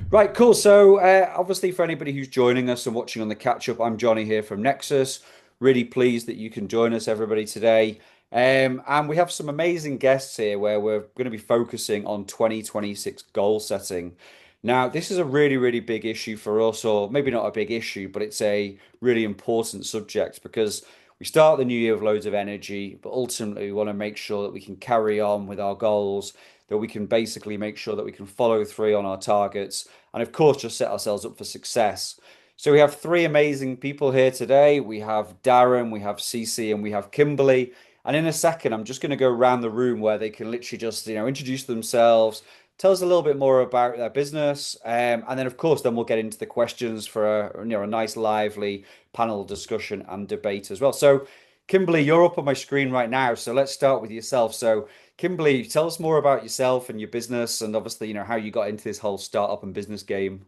Right, cool. So, obviously, for anybody who's joining us and watching on the catch up, I'm Johnny here from Nexus. Really pleased that you can join us, everybody, today. And we have some amazing guests here where we're going to be focusing on 2026 goal setting. Now, this is a really, really big issue for us, or maybe not a big issue, but it's a really important subject because we start the new year with loads of energy, but ultimately we want to make sure that we can carry on with our goals, that we can basically make sure that we can follow through on our targets, and of course, just set ourselves up for success. So we have three amazing people here today. We have Darren, we have CeCe, and we have Kimberly. And in a second, I'm just going to go around the room where they can literally just, introduce themselves, tell us a little bit more about their business, and then of course, then we'll get into the questions for a nice, lively panel discussion and debate as well. So, Kimberly, you're up on my screen right now. So let's start with yourself. So, Kimberly, tell us more about yourself and your business, and obviously, how you got into this whole startup and business game.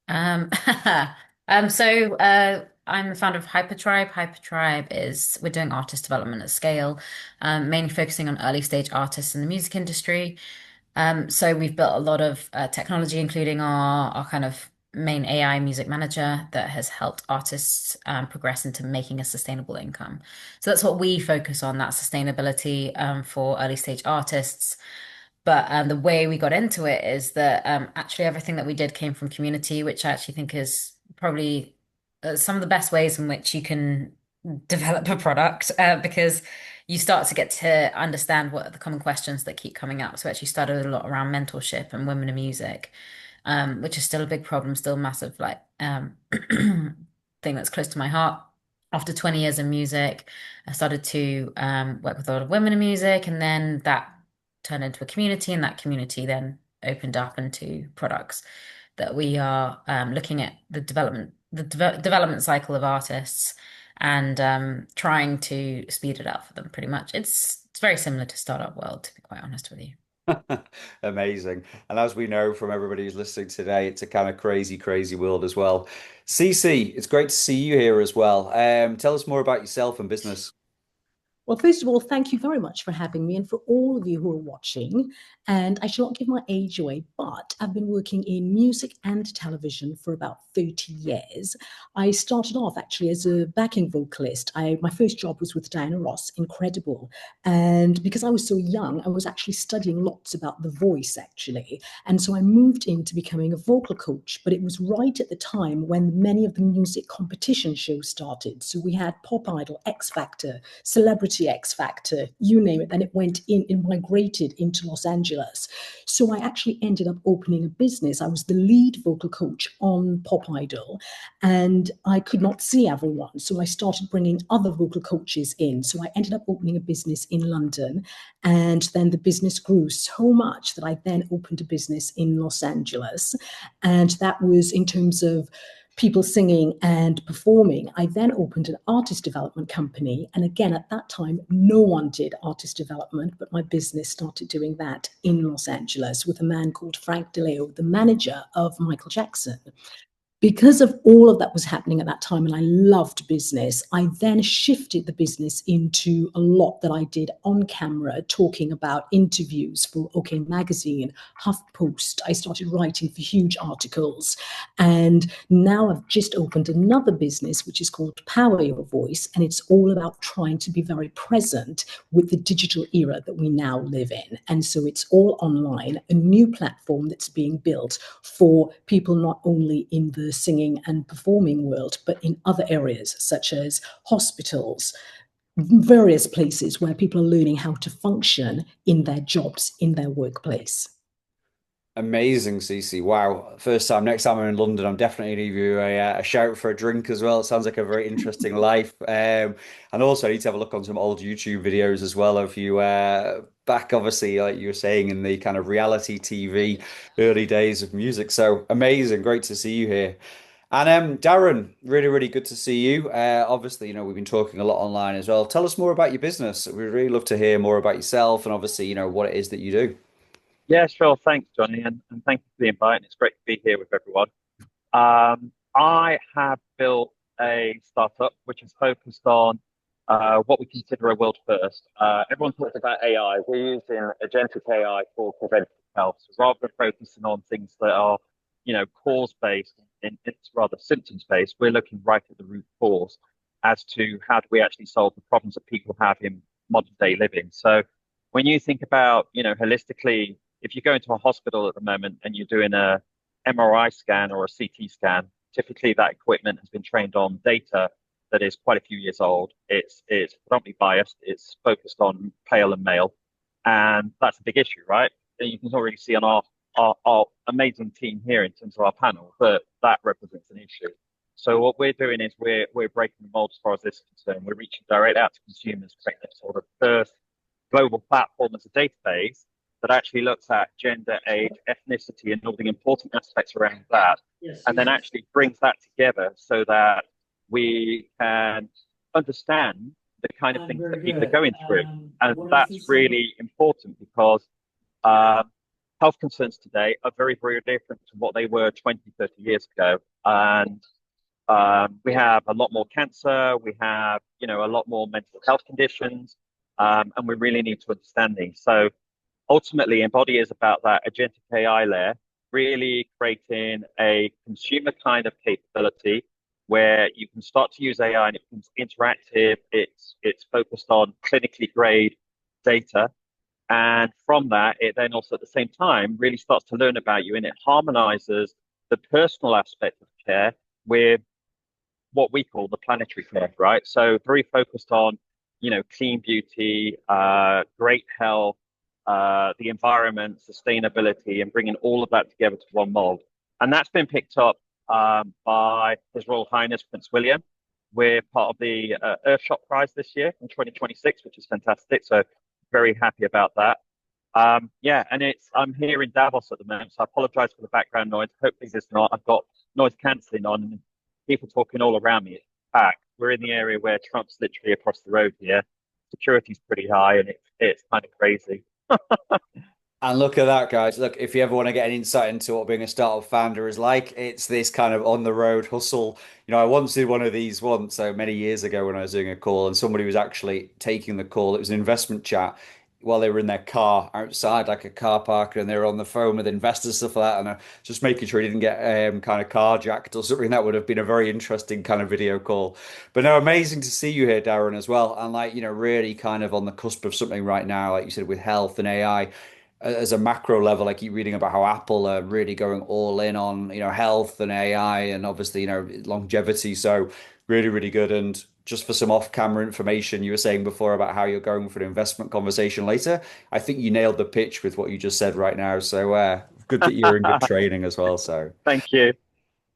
Um, I'm the founder of HyperTribe. HyperTribe is we're doing artist development at scale, mainly focusing on early stage artists in the music industry. So we've built a lot of technology, including our kind of main AI music manager that has helped artists progress into making a sustainable income. So that's what we focus on, that sustainability for early stage artists. But the way we got into it is that actually everything that we did came from community, which I actually think is probably some of the best ways in which you can develop a product because you start to get to understand what are the common questions that keep coming up. So actually started a lot around mentorship and women in music, which is still a big problem, still massive like thing that's close to my heart. After 20 years in music, I started to work with a lot of women in music, and then that turned into a community, and that community then opened up into products that we are looking at the development cycle of artists and trying to speed it up for them pretty much. It's very similar to Startup World, to be quite honest with you. Amazing. And as we know from everybody who's listening today, it's a kind of crazy, crazy world as well. CeCe, it's great to see you here as well. Tell us more about yourself and business. Well, first of all, thank you very much for having me and for all of you who are watching. And I shall not give my age away, but I've been working in music and television for about 30 years. I started off actually as a backing vocalist. My first job was with Diana Ross, incredible. And because I was so young, I was actually studying lots about the voice actually. And so I moved into becoming a vocal coach, but it was right at the time when many of the music competition shows started. So we had Pop Idol, X Factor, Celebrity X Factor, you name it. Then it migrated into Los Angeles. So I actually ended up opening a business. I was the lead vocal coach on Pop Idol, and I could not see everyone. So I started bringing other vocal coaches in. So I ended up opening a business in London. And then the business grew so much that I then opened a business in Los Angeles. And that was in terms of people singing and performing. I then opened an artist development company. And again, at that time, no one did artist development, but my business started doing that in Los Angeles with a man called Frank DeLeo, the manager of Michael Jackson. Because of all of that was happening at that time, and I loved business, I then shifted the business into a lot that I did on camera, talking about interviews for OK Magazine, HuffPost. I started writing for huge articles. And now I've just opened another business, which is called Power Your Voice. And it's all about trying to be very present with the digital era that we now live in. And so it's all online, a new platform that's being built for people not only in the singing and performing world, but in other areas such as hospitals, various places where people are learning how to function in their jobs, in their workplace. Amazing, CeCe. Wow. First time. Next time I'm in London, I'm definitely going to give you a shout for a drink as well. It sounds like a very interesting life. And also, I need to have a look on some old YouTube videos as well of you back, obviously, like you were saying, in the kind of reality TV early days of music. So amazing. Great to see you here. And Darren, really, really good to see you. Obviously, we've been talking a lot online as well. Tell us more about your business. We'd really love to hear more about yourself and obviously, what it is that you do. Yeah, sure. Thanks, Johnny, and thank you for the invite. And it's great to be here with everyone. I have built a startup which is focused on what we consider a world first. Everyone talks about AI. We're using agentic AI for preventive health. So rather than focusing on things that are cause-based, it's rather symptoms-based. We're looking right at the root cause as to how do we actually solve the problems that people have in modern day living. So when you think about, holistically, if you go into a hospital at the moment and you're doing a MRI scan or a CT scan, typically that equipment has been trained on data that is quite a few years old. It's predominantly biased. It's focused on pale and male, and that's a big issue, right? And you can already see on our amazing team here in terms of our panel that represents an issue. So what we're doing is we're breaking the mold as far as this is concerned. We're reaching direct out to consumers, creating a sort of first global platform as a database that actually looks at gender, age, ethnicity, and all the important aspects around that, and then actually brings that together so that we can understand the kind of things that people are going through. And that's really important because health concerns today are very, very different to what they were 20, 30 years ago. And we have a lot more cancer, we have, a lot more mental health conditions, and we really need to understand these. So ultimately, Enbodie is about that agentic AI layer, really creating a consumer kind of capability where you can start to use AI and it becomes interactive. It's focused on clinically grade data. And from that, it then also at the same time really starts to learn about you, and it harmonizes the personal aspect of care with what we call the planetary care, right? So very focused on, clean beauty, great health, the environment, sustainability, and bringing all of that together to one mold. And that's been picked up by His Royal Highness Prince William. We're part of the Earthshot Prize this year in 2026, which is fantastic. So very happy about that. And I'm here in Davos at the moment, so I apologize for the background noise. Hopefully there's not. I've got noise cancelling on and people talking all around me. It's packed. We're in the area where Trump's literally across the road here. Security's pretty high and it's kind of crazy. And look at that, guys. Look, if you ever want to get an insight into what being a startup founder is like, it's this kind of on the road hustle. I once did one of these so many years ago when I was doing a call and somebody was actually taking the call. It was an investment chat while they were in their car outside, like a car park, and they were on the phone with investors, stuff like that. And just making sure he didn't get kind of carjacked or something. That would have been a very interesting kind of video call. But no, amazing to see you here, Darren, as well. And really kind of on the cusp of something right now, like you said, with health and AI as a macro level. I keep reading about how Apple are really going all in on, health and AI and obviously, longevity. So really, really good. And just for some off-camera information, you were saying before about how you're going for an investment conversation later. I think you nailed the pitch with what you just said right now. So good that you're in good training as well. So thank you.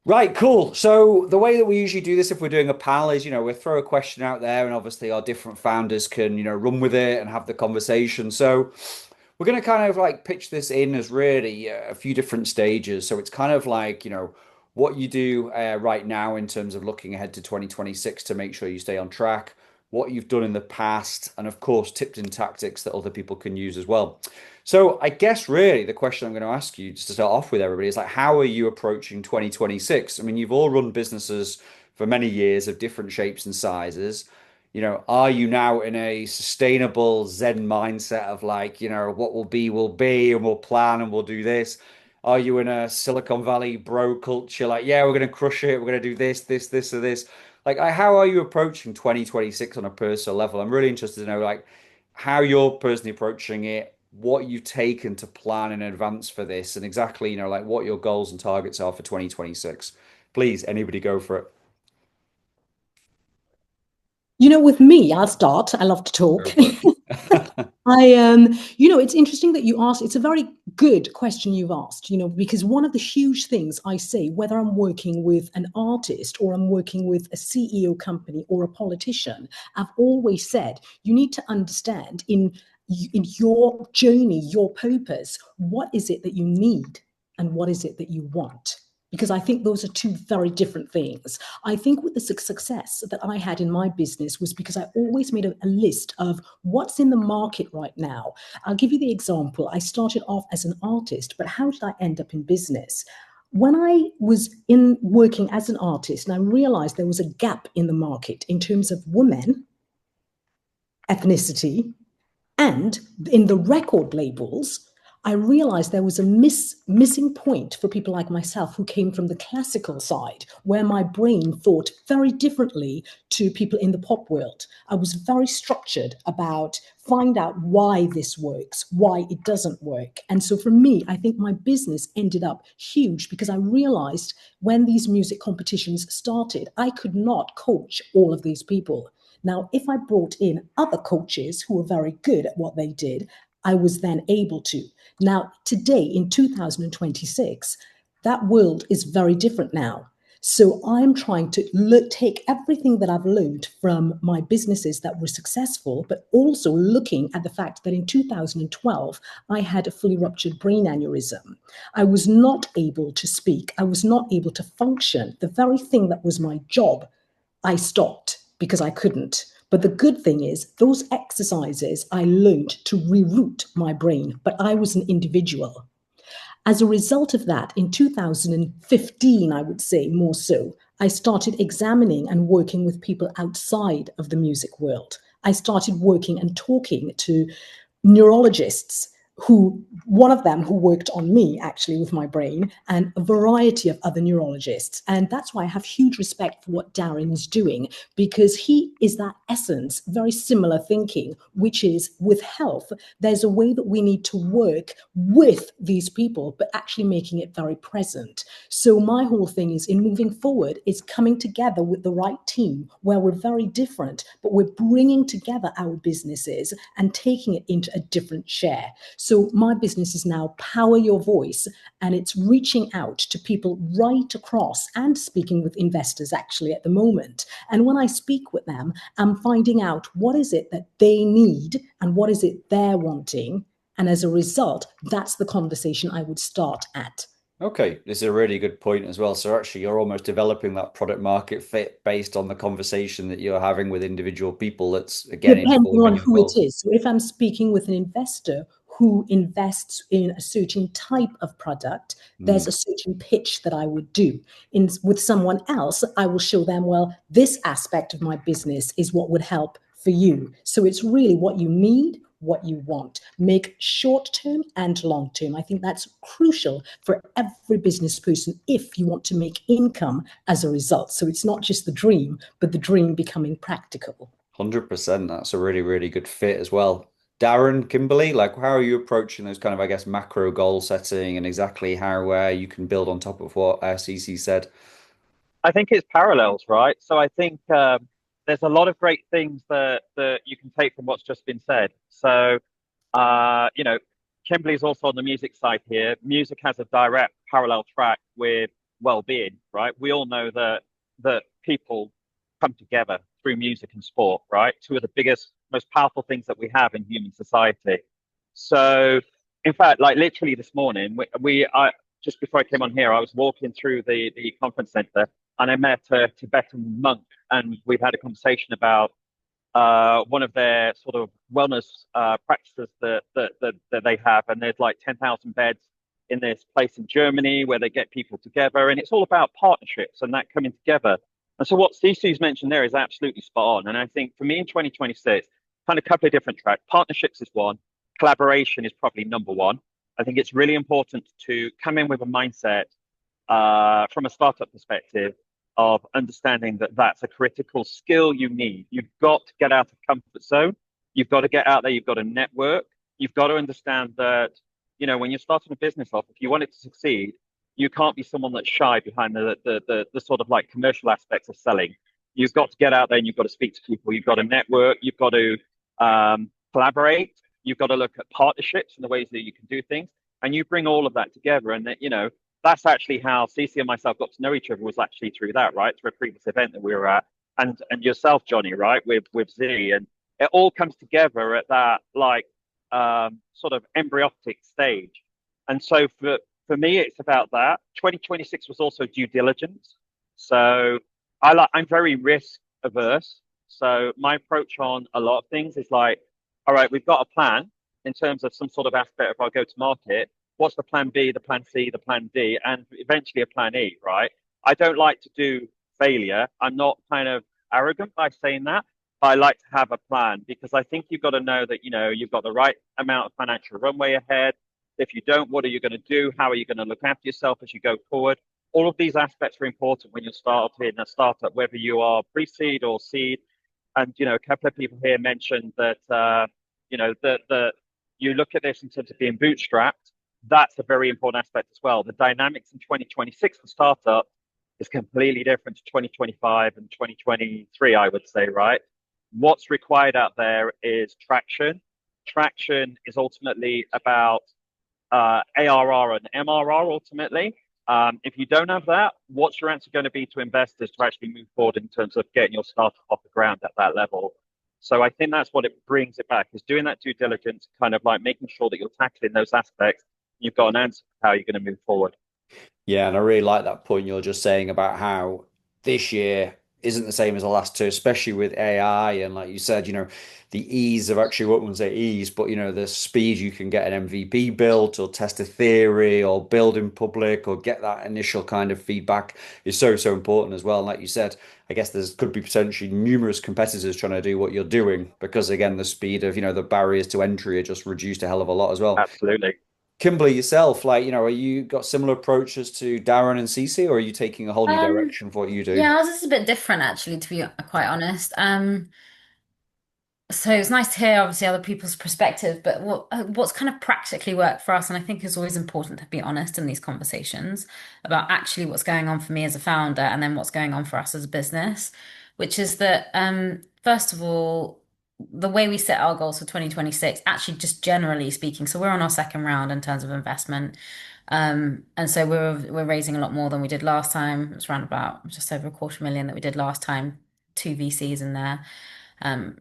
Right, cool. So the way that we usually do this, if we're doing a panel, is we throw a question out there, and obviously our different founders can run with it and have the conversation. So we're going to kind of like pitch this in as really a few different stages. So it's kind of like, what you do right now in terms of looking ahead to 2026 to make sure you stay on track, what you've done in the past, and of course, tips and tactics that other people can use as well. So I guess really the question I'm going to ask you just to start off with everybody is like, how are you approaching 2026? I mean, you've all run businesses for many years of different shapes and sizes. Are you now in a sustainable Zen mindset of like, what will be, and we'll plan and we'll do this? Are you in a Silicon Valley bro culture? Like, yeah, we're going to crush it. We're going to do this, or this. Like, how are you approaching 2026 on a personal level? I'm really interested to know, like, how you're personally approaching it, what you've taken to plan in advance for this, and exactly, like what your goals and targets are for 2026. Please, anybody go for it. With me, I'll start. I love to talk. It's interesting that you asked. It's a very good question you've asked, because one of the huge things I say, whether I'm working with an artist or I'm working with a CEO company or a politician, I've always said, you need to understand in your journey, your purpose, what is it that you need and what is it that you want? Because I think those are two very different things. I think with the success that I had in my business was because I always made a list of what's in the market right now. I'll give you the example. I started off as an artist, but how did I end up in business? When I was working as an artist, and I realized there was a gap in the market in terms of women, ethnicity, and in the record labels, I realized there was a missing point for people like myself who came from the classical side, where my brain thought very differently to people in the pop world. I was very structured about find out why this works, why it doesn't work. And so for me, I think my business ended up huge because I realized when these music competitions started, I could not coach all of these people. Now, if I brought in other coaches who were very good at what they did, I was then able to. Now, today in 2026, that world is very different now. So I'm trying to take everything that I've learned from my businesses that were successful, but also looking at the fact that in 2012, I had a fully ruptured brain aneurysm. I was not able to speak. I was not able to function. The very thing that was my job, I stopped because I couldn't. But the good thing is, those exercises I learned to reroute my brain, but I was an individual. As a result of that, in 2015, I would say more so, I started examining and working with people outside of the music world. I started working and talking to neurologists one of them who worked on me actually with my brain, and a variety of other neurologists. And that's why I have huge respect for what Darren is doing, because he is that essence, very similar thinking, which is with health, there's a way that we need to work with these people, but actually making it very present. So my whole thing is in moving forward is coming together with the right team where we're very different, but we're bringing together our businesses and taking it into a different share. So my business is now Power Your Voice, and it's reaching out to people right across and speaking with investors actually at the moment. And when I speak with them, I'm finding out what is it that they need and what is it they're wanting. And as a result, that's the conversation I would start at. Okay, this is a really good point as well. So actually, you're almost developing that product market fit based on the conversation that you're having with individual people. That's again Depending informing on your who it goals. is. So if I'm speaking with an investor who invests in a certain type of product, there's Mm. a certain pitch that I would do. With someone else, I will show them, well, this aspect of my business is what would help for you. So it's really what you need, what you want. Make short term and long term. I think that's crucial for every business person if you want to make income as a result. So it's not just the dream, but the dream becoming practical. 100%. That's a really, really good fit as well. Darren, Kimberly, like how are you approaching those kind of, I guess, macro goal setting and exactly how you can build on top of what CeCe said? I think it's parallels, right? So I think there's a lot of great things that you can take from what's just been said. So, you know, Kimberly's also on the music side here. Music has a direct parallel track with well-being, right? We all know that people come together through music and sport, right? Two of the biggest, most powerful things that we have in human society. So, in fact, like literally this morning, I just before I came on here, I was walking through the conference center and I met a Tibetan monk, and we've had a conversation about one of their sort of wellness practices that they have, and there's like 10,000 beds in this place in Germany where they get people together, and it's all about partnerships and that coming together. And so what CeCe's mentioned there is absolutely spot on. And I think for me in 2026, kind of a couple of different tracks. Partnerships is one, collaboration is probably number one. I think it's really important to come in with a mindset from a startup perspective of understanding that that's a critical skill you need. You've got to get out of comfort zone. You've got to get out there. You've got to network. You've got to understand that, you know, when you're starting a business off, if you want it to succeed, you can't be someone that's shy behind the sort of like commercial aspects of selling. You've got to get out there and you've got to speak to people. You've got to network. You've got to collaborate. You've got to look at partnerships and the ways that you can do things. And you bring all of that together. And that, you know, that's actually how CeCe and myself got to know each other, was actually through that, right? Through a previous event that we were at. And yourself, Johnny, right, with Z. And it all comes together at that like sort of embryonic stage. And so for me, it's about that. 2026 was also due diligence. So I'm very risk averse. So my approach on a lot of things is like, all right, we've got a plan in terms of some sort of aspect of our go to market. What's the plan B, the plan C, the plan D, and eventually a plan E, right? I don't like to do failure. I'm not kind of arrogant by saying that. But I like to have a plan because I think you've got to know that, you know, you've got the right amount of financial runway ahead. If you don't, what are you going to do? How are you going to look after yourself as you go forward? All of these aspects are important when you're starting a startup, whether you are pre-seed or seed. And a couple of people here mentioned that that you look at this in terms of being bootstrapped. That's a very important aspect as well. The dynamics in 2026 for startup is completely different to 2025 and 2023, I would say, right? What's required out there is traction. Traction is ultimately about ARR and MRR ultimately. If you don't have that, what's your answer going to be to investors to actually move forward in terms of getting your startup off the ground at that level? So I think that's what it brings it back, is doing that due diligence, kind of like making sure that you're tackling those aspects. You've got an answer for how you're going to move forward. Yeah, and I really like that point you're just saying about how this year isn't the same as the last two, especially with AI. And like you said, the ease of actually, what wouldn't say ease, but the speed you can get an MVP built or test a theory or build in public or get that initial kind of feedback is so, so important as well. And like you said, I guess there's could be potentially numerous competitors trying to do what you're doing because again, the speed of, the barriers to entry are just reduced a hell of a lot as well. Absolutely. Kimberly, yourself, are you got similar approaches to Darren and CeCe, or are you taking a whole new Um, direction for what you do? yeah, ours is a bit different actually, to be quite honest. So it's nice to hear obviously other people's perspective, but what's kind of practically worked for us, and I think it's always important to be honest in these conversations about actually what's going on for me as a founder and then what's going on for us as a business, which is that first of all, the way we set our goals for 2026, actually just generally speaking, so we're on our second round in terms of investment. And so we're raising a lot more than we did last time. It was around about just over 250,000 that we did last time, two VCs in there,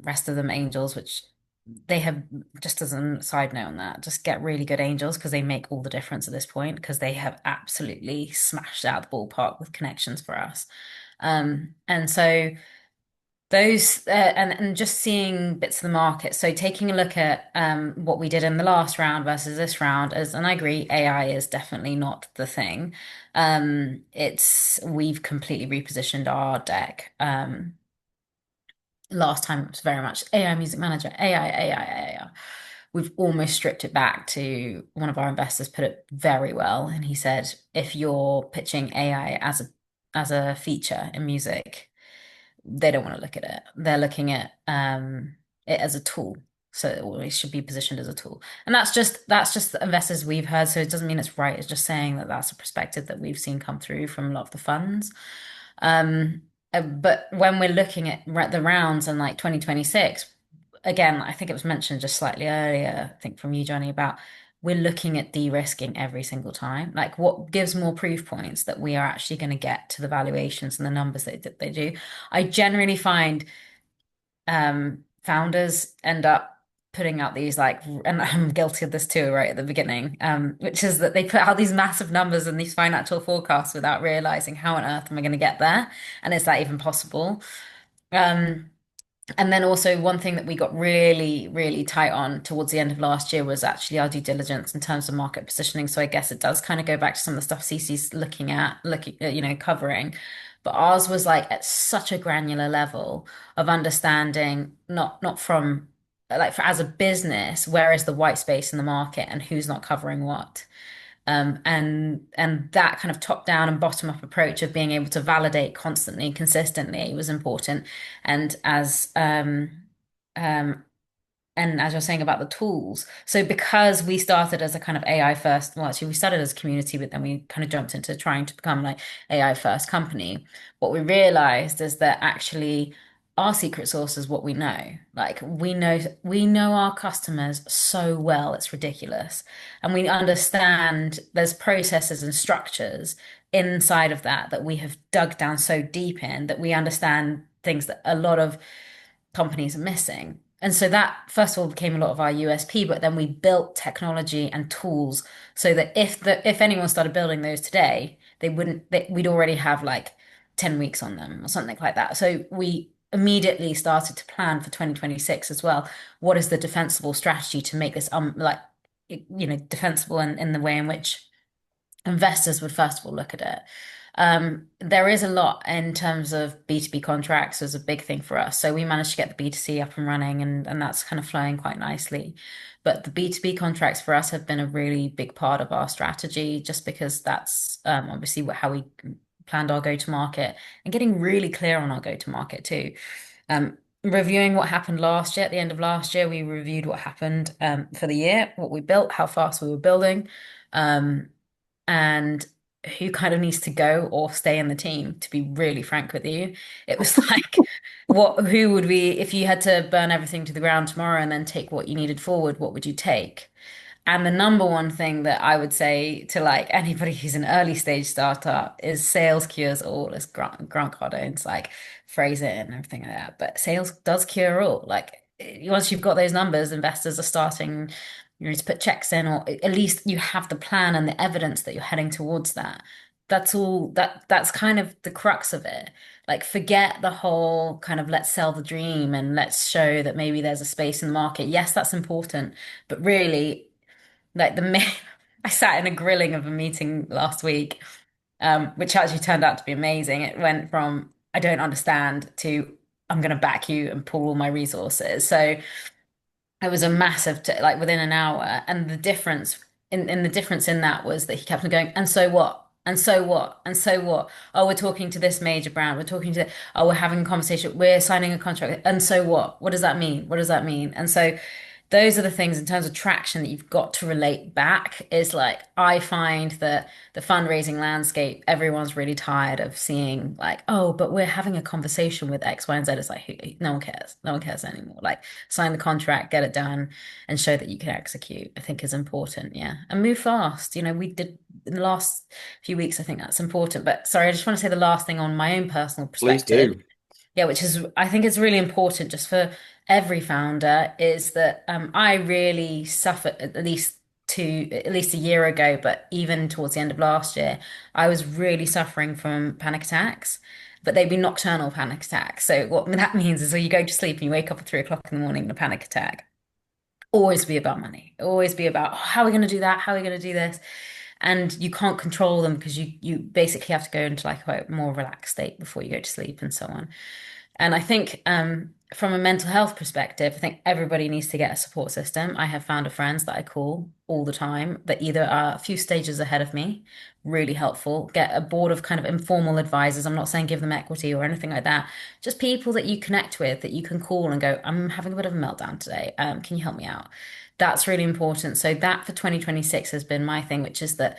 rest of them angels, which they have, just as a side note on that, just get really good angels because they make all the difference at this point because they have absolutely smashed out the ballpark with connections for us. And so those and just seeing bits of the market. So taking a look at what we did in the last round versus this round is, and I agree, AI is definitely not the thing. We've completely repositioned our deck. Last time it was very much AI music manager, AI, AI, AI. We've almost stripped it back to one of our investors put it very well, and he said, if you're pitching AI as a feature in music, they don't want to look at it. They're looking at it as a tool. So it always should be positioned as a tool. And that's just the investors we've heard. So it doesn't mean it's right. It's just saying that that's a perspective that we've seen come through from a lot of the funds. But when we're looking at the rounds and like 2026, again, I think it was mentioned just slightly earlier, I think from you, Johnny, about we're looking at de-risking every single time. Like what gives more proof points that we are actually going to get to the valuations and the numbers that they do. I generally find founders end up putting out these and I'm guilty of this too, right at the beginning, which is that they put out these massive numbers and these financial forecasts without realizing how on earth am I going to get there? And is that even possible? And then also one thing that we got really, really tight on towards the end of last year was actually our due diligence in terms of market positioning. So I guess it does kind of go back to some of the stuff CeCe's looking at, covering. But ours was like at such a granular level of understanding, not from like for as a business, where is the white space in the market and who's not covering what. And that kind of top down and bottom up approach of being able to validate constantly and consistently was important. And um, as you're saying about the tools, so because we started as a kind of AI first, well, actually we started as a community, but then we kind of jumped into trying to become like AI first company. What we realized is that actually our secret sauce is what we know. Like we know our customers so well, it's ridiculous. And we understand there's processes and structures inside of that we have dug down so deep in that we understand things that a lot of companies are missing. And so that first of all became a lot of our USP, but then we built technology and tools so that if anyone started building those today, we'd already have like 10 weeks on them or something like that. So we immediately started to plan for 2026 as well. What is the defensible strategy to make this defensible in the way in which investors would first of all look at it. There is a lot in terms of B2B contracts as a big thing for us. So we managed to get the B2C up and running, and that's kind of flowing quite nicely. But the B2B contracts for us have been a really big part of our strategy, just because that's obviously how we planned our go-to-market and getting really clear on our go-to-market too. Reviewing what happened last year, at the end of last year, we reviewed what happened for the year, what we built, how fast we were building, and who kind of needs to go or stay in the team, to be really frank with you. It was like, who would be, if you had to burn everything to the ground tomorrow and then take what you needed forward, what would you take? And the number one thing that I would say to like anybody who's an early stage startup is sales cures all, as Grant Cardone's like phrase it and everything like that. But sales does cure all. Like once you've got those numbers, investors are starting, you need to put checks in, or at least you have the plan and the evidence that you're heading towards that. That's all that's kind of the crux of it. Like forget the whole kind of let's sell the dream and let's show that maybe there's a space in the market. Yes, that's important, but really like I sat in a grilling of a meeting last week, which actually turned out to be amazing. It went from I don't understand to I'm going to back you and pull all my resources. So it was a massive, like within an hour. And the difference in that was that he kept on going, and so what? And so what? And so what? Oh, we're talking to this major brand. We're talking to, oh, we're having a conversation. We're signing a contract. And so what? What does that mean? What does that mean? And so those are the things in terms of traction that you've got to relate back is like, I find that the fundraising landscape, everyone's really tired of seeing like, oh, but we're having a conversation with X, Y, and Z. It's like, no one cares. No one cares anymore. Like sign the contract, get it done and show that you can execute, I think is important. Yeah. And move fast. You know, we did in the last few weeks, I think that's important. But sorry, I just want to say the last thing on my own personal perspective. Please do. Yeah, which is, I think it's really important just for every founder is that I really suffered at least a year ago, but even towards the end of last year, I was really suffering from panic attacks, but they'd be nocturnal panic attacks. So what that means is when you go to sleep and you wake up at 3 o'clock in the morning in a panic attack, always be about money, always be about oh, how are we going to do that? How are we going to do this? And you can't control them because you basically have to go into like a more relaxed state before you go to sleep and so on. And I think from a mental health perspective, I think everybody needs to get a support system. I have found friends that I call all the time that either are a few stages ahead of me, really helpful. Get a board of kind of informal advisors. I'm not saying give them equity or anything like that. Just people that you connect with that you can call and go, I'm having a bit of a meltdown today. Can you help me out? That's really important. So that for 2026 has been my thing, which is that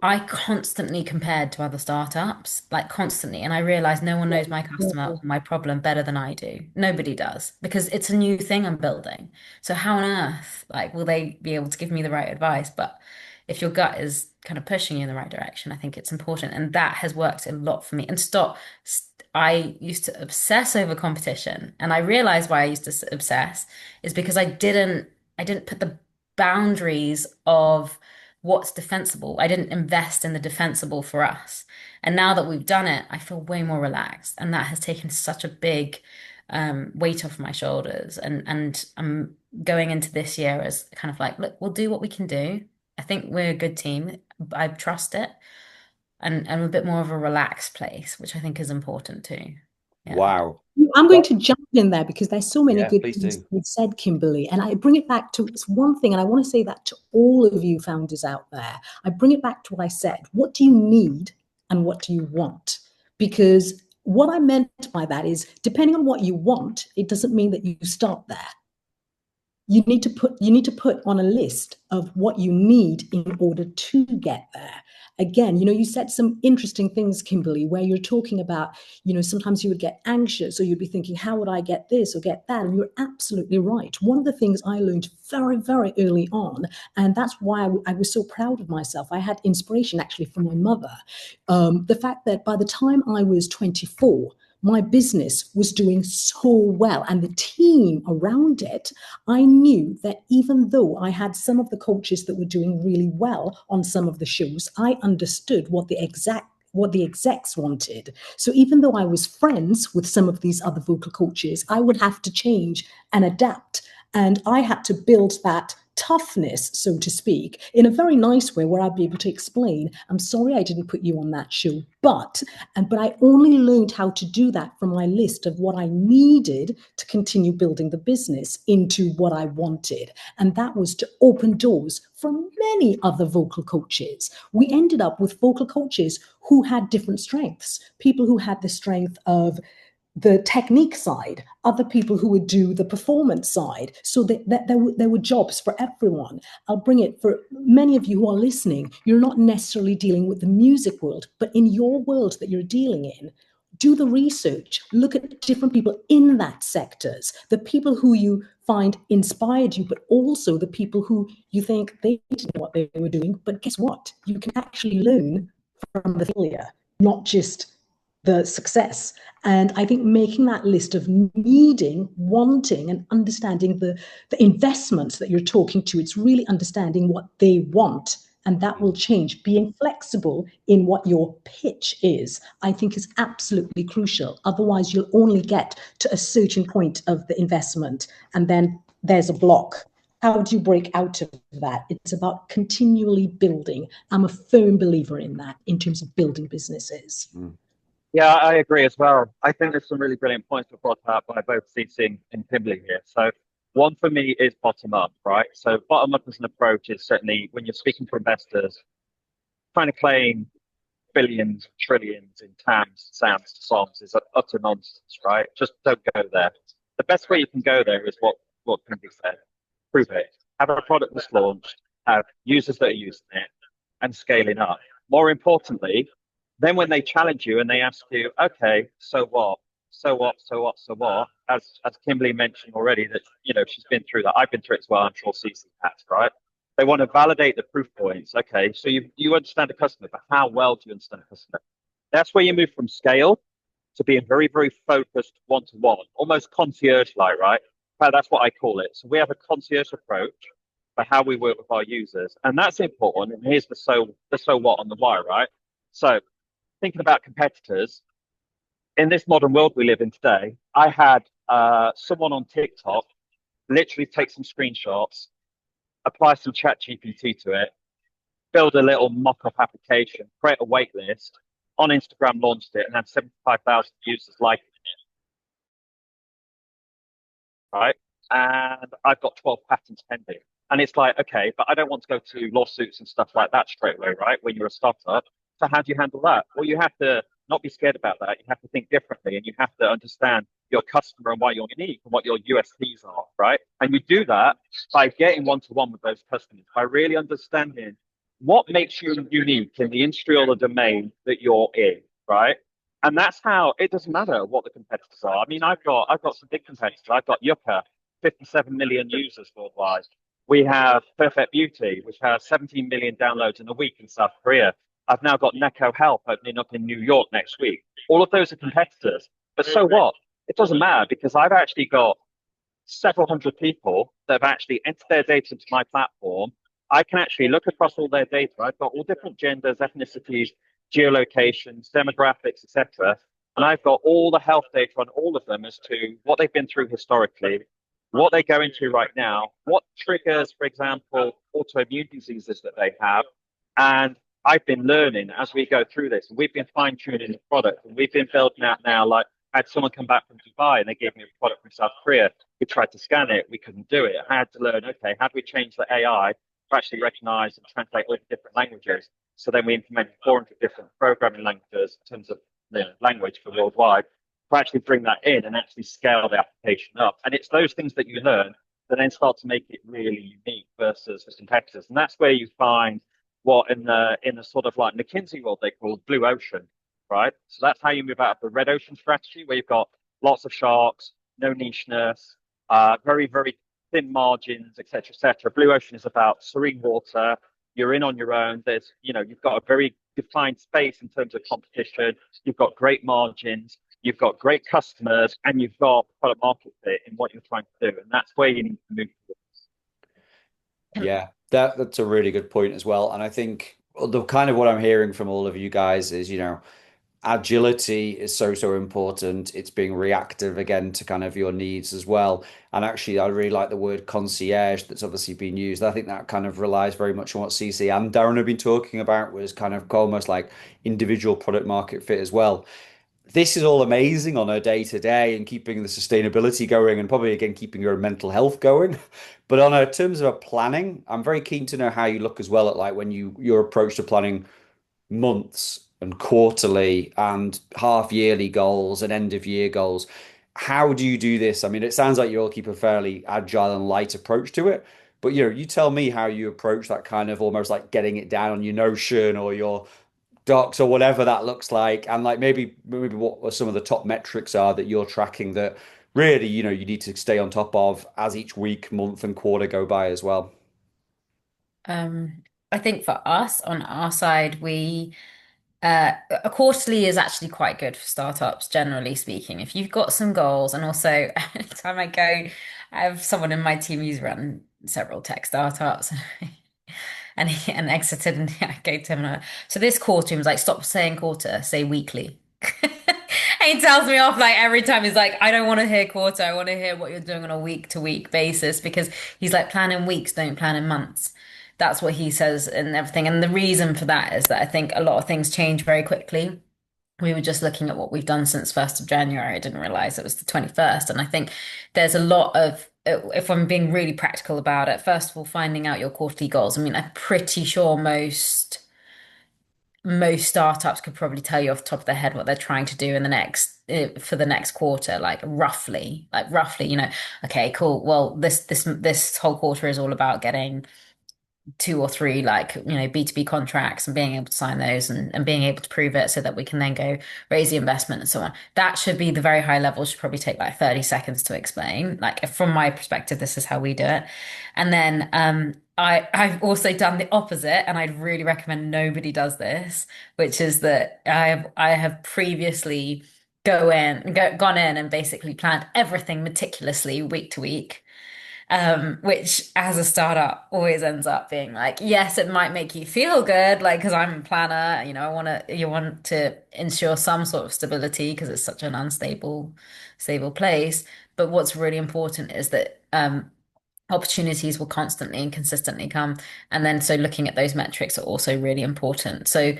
I constantly compared to other startups, like constantly. And I realized no one knows my customer or my problem better than I do. Nobody does because it's a new thing I'm building. So how on earth, like, will they be able to give me the right advice? But if your gut is kind of pushing you in the right direction, I think it's important. And that has worked a lot for me. And I used to obsess over competition. And I realized why I used to obsess is because I didn't put the boundaries of what's defensible. I didn't invest in the defensible for us. And now that we've done it, I feel way more relaxed. And that has taken such a big weight off my shoulders. And I'm going into this year as kind of like, look, we'll do what we can do. I think we're a good team. I trust it. And a bit more of a relaxed place, which I think is important too. Yeah. Wow. I'm going to jump in there because there's so many good please things do. you said, Kimberly. And I bring it back to one thing, and I want to say that to all of you founders out there. I bring it back to what I said. What do you need and what do you want? Because what I meant by that is depending on what you want, it doesn't mean that you start there. You need to put on a list of what you need in order to get there. Again, you said some interesting things, Kimberly, where you're talking about, sometimes you would get anxious or you'd be thinking, how would I get this or get that? And you're absolutely right. One of the things I learned very, very early on, and that's why I was so proud of myself. I had inspiration actually from my mother. The fact that by the time I was 24, my business was doing so well and the team around it, I knew that even though I had some of the coaches that were doing really well on some of the shows, I understood what the execs wanted. So even though I was friends with some of these other vocal coaches, I would have to change and adapt. And I had to build that toughness, so to speak, in a very nice way where I'd be able to explain, I'm sorry I didn't put you on that show, but I only learned how to do that from my list of what I needed to continue building the business into what I wanted. And that was to open doors for many other vocal coaches. We ended up with vocal coaches who had different strengths, people who had the strength of the technique side, other people who would do the performance side, so that there were jobs for everyone. I'll bring it for many of you who are listening. You're not necessarily dealing with the music world, but in your world that you're dealing in, do the research, look at different people in that sectors, the people who you find inspired you, but also the people who you think they didn't know what they were doing. But guess what? You can actually learn from the failure, not just the success. And I think making that list of needing, wanting, and understanding the investments that you're talking to, it's really understanding what they want. And that will change. Being flexible in what your pitch is, I think, is absolutely crucial. Otherwise, you'll only get to a certain point of the investment, and then there's a block. How do you break out of that? It's about continually building. I'm a firm believer in that in terms of building businesses. Yeah, I agree as well. I think there's some really brilliant points brought up by both CeCe and Kimberly here. So one for me is bottom up, right? So bottom up as an approach is certainly when you're speaking to investors, trying to claim billions, trillions in TAMs, SAMs, SOMs is utter nonsense, right? Just don't go there. The best way you can go there is what Kimberly said. Prove it. Have a product that's launched, have users that are using it, and scaling up. More importantly, then when they challenge you and they ask you, okay, so what? So what? So what? So what? As Kimberly mentioned already, that she's been through that. I've been through it as well. I'm sure CeCe has, right? They want to validate the proof points. Okay, so you understand the customer, but how well do you understand the customer? That's where you move from scale to being very, very focused one-to-one, almost concierge-like, right? That's what I call it. So we have a concierge approach for how we work with our users, and that's important. And here's the so what on the why, right? So thinking about competitors in this modern world we live in today, I had someone on TikTok literally take some screenshots, apply some chat GPT to it, build a little mock-up application, create a wait list, on Instagram launched it, and had 75,000 users liking it, right? And I've got 12 patents pending. And it's like, okay, but I don't want to go to lawsuits and stuff like that straight away, right? When you're a startup. So how do you handle that? Well, you have to not be scared about that. You have to think differently, and you have to understand your customer and why you're unique and what your USPs are, right? And you do that by getting one-to-one with those customers, by really understanding what makes you unique in the industry or the domain that you're in, right? And that's how it doesn't matter what the competitors are. I mean, I've got some big competitors. I've got Yucca, 57 million users worldwide. We have Perfect Beauty, which has 17 million downloads in a week in South Korea. I've now got Neko Health opening up in New York next week. All of those are competitors. But so what? It doesn't matter, because I've actually got several hundred people that have actually entered their data into my platform. I can actually look across all their data. I've got all different genders, ethnicities, geolocations, demographics, etc. And I've got all the health data on all of them as to what they've been through historically, what they go into right now, what triggers, for example, autoimmune diseases that they have. And I've been learning as we go through this. We've been fine-tuning the product, and we've been building out now. Like, I had someone come back from Dubai and they gave me a product from South Korea. We tried to scan it. We couldn't do it. I had to learn, okay, how do we change the AI to actually recognize and translate all the different languages? So then we implemented 400 different programming languages in terms of language for worldwide to actually bring that in and actually scale the application up. And it's those things that you learn that then start to make it really unique versus the competitors. And that's where you find what in the sort of like McKinsey world they call blue ocean, right? So that's how you move out of the red ocean strategy, where you've got lots of sharks, no nicheness, very, very thin margins, etc., etc. Blue ocean is about serene water. You're in on your own. There's, you've got a very defined space in terms of competition. You've got great margins. You've got great customers, and you've got product market fit in what you're trying to do. And that's where you need to move towards. Yeah, that's a really good point as well. And I think the kind of what I'm hearing from all of you guys is, agility is so important. It's being reactive again to kind of your needs as well. And actually, I really like the word concierge that's obviously been used. I think that kind of relies very much on what CeCe and Darren have been talking about, was kind of almost like individual product market fit as well. This is all amazing on a day to day and keeping the sustainability going and probably again keeping your mental health going. But on a terms of a planning, I'm very keen to know how you look as well at like when your approach to planning months and quarterly and half yearly goals and end of year goals. How do you do this? I mean, it sounds like you all keep a fairly agile and light approach to it, but you tell me how you approach that kind of almost like getting it down on your Notion or your docs or whatever that looks like, and like maybe what some of the top metrics are that you're tracking that really you need to stay on top of as each week, month, and quarter go by as well. I think for us on our side, a quarterly is actually quite good for startups, generally speaking. If you've got some goals, and also anytime I have someone in my team who's run several tech startups, and exited, and I go to him, so this quarter, he was like, stop saying quarter, say weekly. And he tells me off like every time. He's like, I don't want to hear quarter. I want to hear what you're doing on a week to week basis, because he's like, plan in weeks, don't plan in months. That's what he says and everything. And the reason for that is that I think a lot of things change very quickly. We were just looking at what we've done since 1st of January. I didn't realize it was the 21st. And I think there's a lot of, if I'm being really practical about it, first of all, finding out your quarterly goals. I mean, I'm pretty sure most startups could probably tell you off the top of their head what they're trying to do in the next for the next quarter, like roughly, okay, cool. Well, this whole quarter is all about getting 2 or 3 B2B contracts and being able to sign those, and being able to prove it so that we can then go raise the investment and so on. That should be the very high level, should probably take like 30 seconds to explain. Like from my perspective, this is how we do it. And then I've also done the opposite, and I'd really recommend nobody does this, which is that I have previously gone in and basically planned everything meticulously week to week, which as a startup always ends up being like, yes, it might make you feel good, like, because I'm a planner, you want to ensure some sort of stability because it's such an stable place. But what's really important is that opportunities will constantly and consistently come. And then so looking at those metrics are also really important. So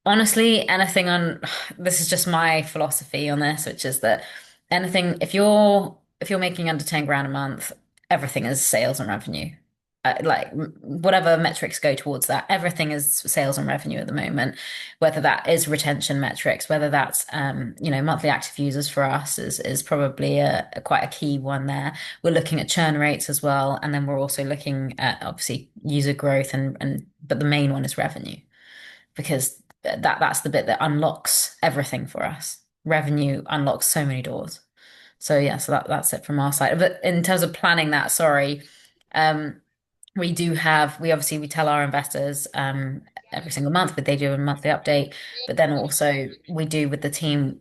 honestly, anything on this is just my philosophy on this, which is that anything, if you're making under 10 grand a month, everything is sales and revenue. Like whatever metrics go towards that, everything is sales and revenue at the moment. Whether that is retention metrics, whether that's monthly active users for us is probably a quite a key one there. We're looking at churn rates as well, and then we're also looking at obviously user growth, and but the main one is revenue, because that's the bit that unlocks everything for us. Revenue unlocks so many doors. So yeah, so that's it from our side. But in terms of planning that, sorry, um, we tell our investors every single month, but they do a monthly update. But then also we do with the team,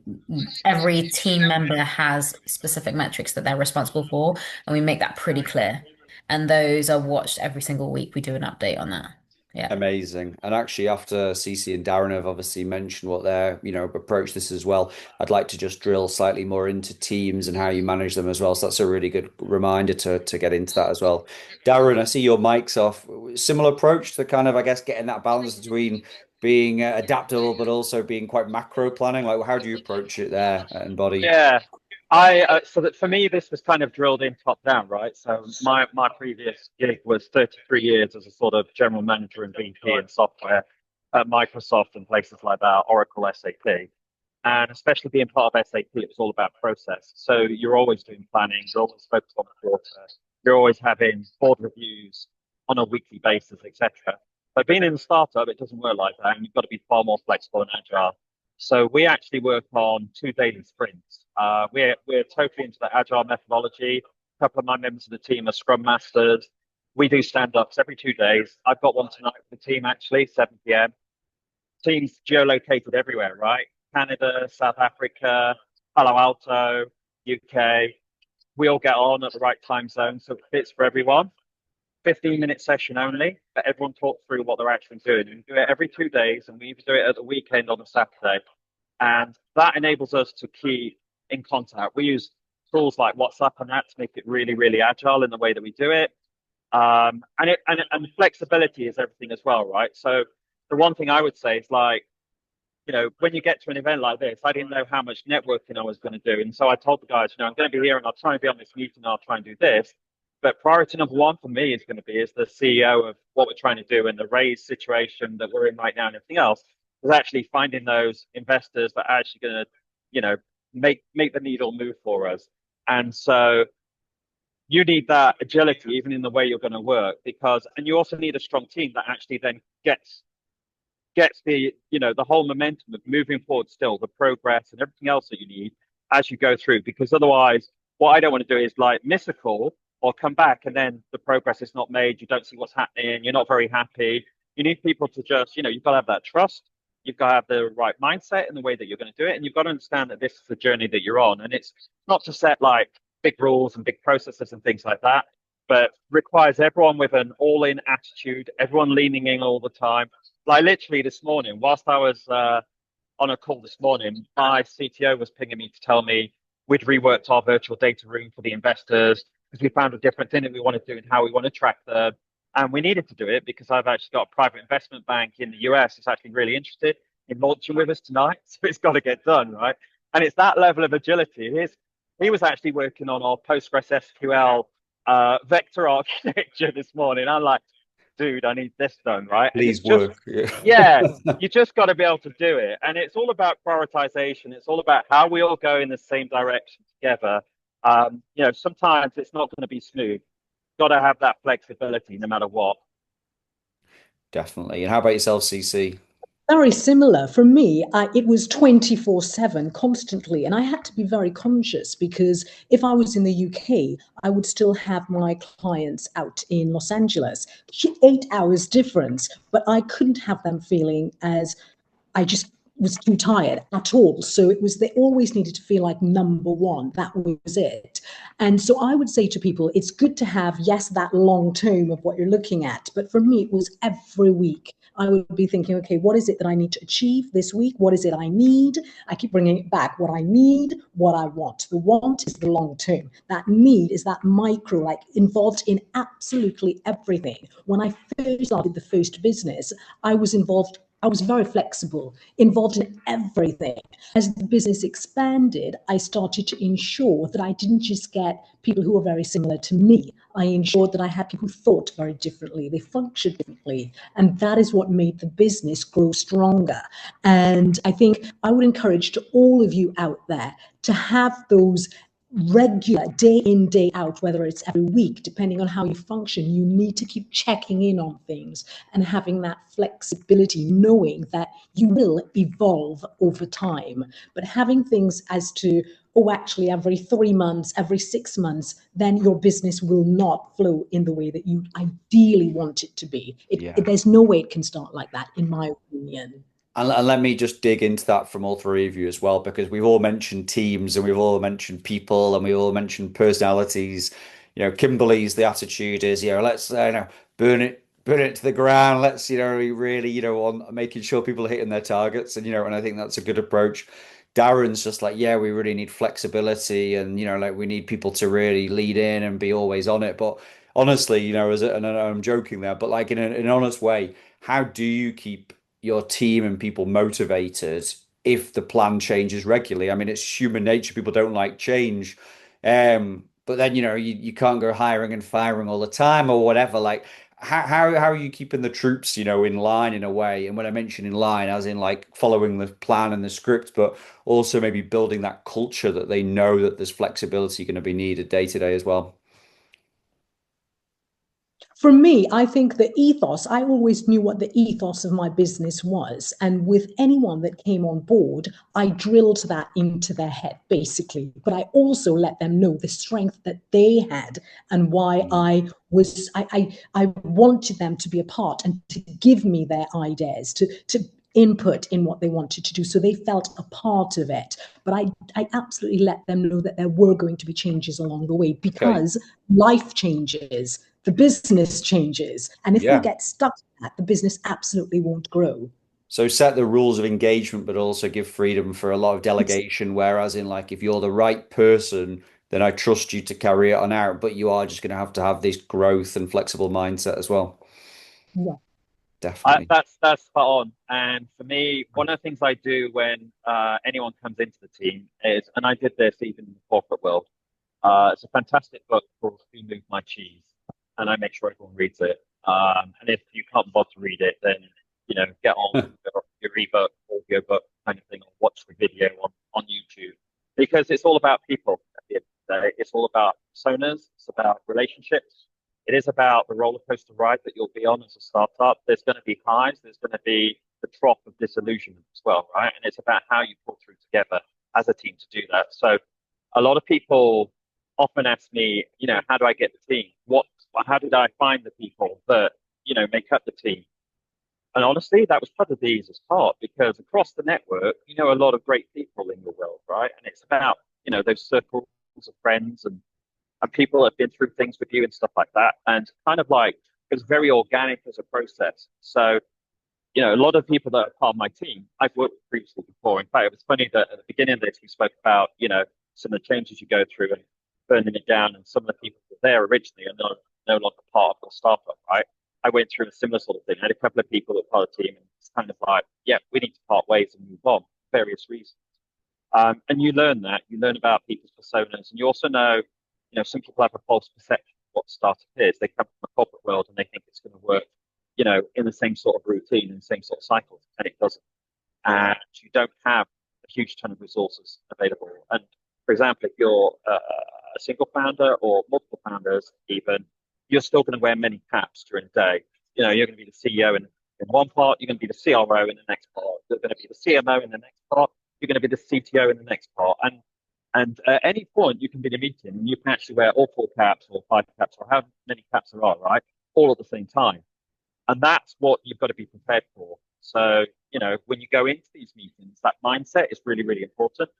every team member has specific metrics that they're responsible for, and we make that pretty clear. And those are watched every single week. We do an update on that. Yeah. Amazing. And actually, after CeCe and Darren have obviously mentioned what their, approach this as well, I'd like to just drill slightly more into teams and how you manage them as well. So that's a really good reminder to get into that as well. Darren, I see your mic's off. Similar approach to kind of, I guess, getting that balance between being adaptable, but also being quite macro planning. Like, how do you approach it there at Enbodie? Yeah, I so that for me this was kind of drilled in top down, right? So my previous gig was 33 years as a sort of general manager and VP in software at Microsoft and places like that, Oracle, SAP. And especially being part of SAP, it was all about process. So you're always doing planning, you're always focused on the quarter, you're always having board reviews on a weekly basis, etc. But being in a startup, it doesn't work like that, and you've got to be far more flexible and agile. So we actually work on 2 daily sprints. We're totally into the agile methodology. A couple of my members of the team are Scrum Masters. We do stand-ups every 2 days. I've got one tonight with the team actually, 7 p.m. Teams geolocated everywhere, right? Canada, South Africa, Palo Alto, UK. We all get on at the right time zone, so it fits for everyone. 15-minute session only, but everyone talks through what they're actually doing. We do it every 2 days, and we even do it at the weekend on a Saturday. And that enables us to keep in contact. We use tools like WhatsApp and that to make it really, really agile in the way that we do it. And flexibility is everything as well, right? So the one thing I would say is like, when you get to an event like this, I didn't know how much networking I was going to do. And so I told the guys, I'm going to be here and I'll try and be on this meeting and I'll try and do this. But priority number one for me is going to be as the CEO of what we're trying to do and the raise situation that we're in right now and everything else is actually finding those investors that are actually going to, make the needle move for us. And so you need that agility even in the way you're going to work and you also need a strong team that actually then gets the the whole momentum of moving forward still, the progress and everything else that you need as you go through, because otherwise what I don't want to do is like miss a call or come back and then the progress is not made, you don't see what's happening, you're not very happy. You need people to just, you've got to have that trust, you've got to have the right mindset in the way that you're going to do it, and you've got to understand that this is the journey that you're on, and it's not to set like big rules and big processes and things like that, but requires everyone with an all-in attitude, everyone leaning in all the time. Like literally this morning, whilst I was on a call this morning, my CTO was pinging me to tell me we'd reworked our virtual data room for the investors because we found a different thing that we want to do and how we want to track them. And we needed to do it because I've actually got a private investment bank in the US that's actually really interested in launching with us tonight. So it's got to get done, right? And it's that level of agility. He was actually working on our Postgres SQL vector architecture this morning. I'm like, dude, I need this done, right? Please work. Yeah, you just got to be able to do it. And it's all about prioritization. It's all about how we all go in the same direction together. Sometimes it's not going to be smooth. Got to have that flexibility no matter what. Definitely. And how about yourself, CeCe? Very similar. For me, it was 24/7 constantly. And I had to be very conscious because if I was in the UK, I would still have my clients out in Los Angeles. 8 hours difference, but I couldn't have them feeling as I just was too tired at all. So they always needed to feel like number one. That was it. And so I would say to people, it's good to have, yes, that long term of what you're looking at. But for me, it was every week. I would be thinking, okay, what is it that I need to achieve this week? What is it I need? I keep bringing it back. What I need, what I want. The want is the long term. That need is that micro, like involved in absolutely everything. When I first started the first business, I was very flexible, involved in everything. As the business expanded, I started to ensure that I didn't just get people who were very similar to me. I ensured that I had people who thought very differently, they functioned differently. And that is what made the business grow stronger. And I think I would encourage to all of you out there to have those regular day in, day out, whether it's every week, depending on how you function. You need to keep checking in on things and having that flexibility, knowing that you will evolve over time. But having things as to, actually every 3 months, every 6 months, then your business will not flow in the way that you ideally want it to be. There's no way it can start like that, in my opinion. And let me just dig into that from all three of you as well, because we've all mentioned teams and we've all mentioned people and we've all mentioned personalities. Kimberly's the attitude is, let's burn it to the ground. Let's really on making sure people are hitting their targets, and and I think that's a good approach. Darren's just like, we really need flexibility, and we need people to really lead in and be always on it. But honestly, and I'm joking there, but like in an honest way, how do you keep your team and people motivated if the plan changes regularly? I mean, it's human nature. People don't like change. But then, you can't go hiring and firing all the time or whatever. Like, how are you keeping the troops, in line in a way? And when I mention in line, as in like following the plan and the script, but also maybe building that culture that they know that there's flexibility going to be needed day to day as well. For me, I think the ethos, I always knew what the ethos of my business was. And with anyone that came on board, I drilled that into their head, basically. But I also let them know the strength that they had and why I wanted them to be a part and to give me their ideas, to input in what they wanted to do. So they felt a part of it. But I absolutely let them know that there were going to be changes along the way, because life changes. The business changes. And if you get stuck at that, the business absolutely won't grow. So set the rules of engagement, but also give freedom for a lot of delegation. Whereas in like, if you're the right person, then I trust you to carry it on out, but you are just going to have this growth and flexible mindset as well. Yeah. Definitely. That's spot on. And for me, one of the things I do when anyone comes into the team is, and I did this even in the corporate world. It's a fantastic book called Who Moved My Cheese, and I make sure everyone reads it. And if you can't bother to read it, then get on your ebook, audio book kind of thing, or watch the video on YouTube, because it's all about people at the end of the day. It's all about personas. It's about relationships. It is about the roller coaster ride that you'll be on as a startup. There's going to be highs. There's going to be the trough of disillusionment as well, right? And it's about how you pull through together as a team to do that. So a lot of people often ask me, how do I get the team? How did I find the people that, make up the team? And honestly, that was probably the easiest part, because across the network, you know a lot of great people in your world, right? And it's about, those circles of friends and people that have been through things with you and stuff like that. And kind of like, it was very organic as a process. So, a lot of people that are part of my team, I've worked with previously before. In fact, it was funny that at the beginning of this, we spoke about, some of the changes you go through and burning it down. And some of the people that were there originally are no longer part of the startup, right? I went through a similar sort of thing. I had a couple of people that were part of the team, and it's kind of like, yeah, we need to part ways and move on for various reasons. And you learn that. You learn about people's personas. And you also know, some people have a false perception of what startup is. They come from the corporate world and they think it's going to work, in the same sort of routine and same sort of cycles, and it doesn't. And you don't have a huge ton of resources available. And for example, if you're a single founder or multiple founders, even, you're still going to wear many hats during the day. You're going to be the CEO in one part, you're going to be the CRO in the next part, you're going to be the CMO in the next part, you're going to be the CTO in the next part. And at any point, you can be in a meeting and you can actually wear all four caps or five caps or however many caps there are, right? All at the same time. And that's what you've got to be prepared for. So, when you go into these meetings, that mindset is really, really important.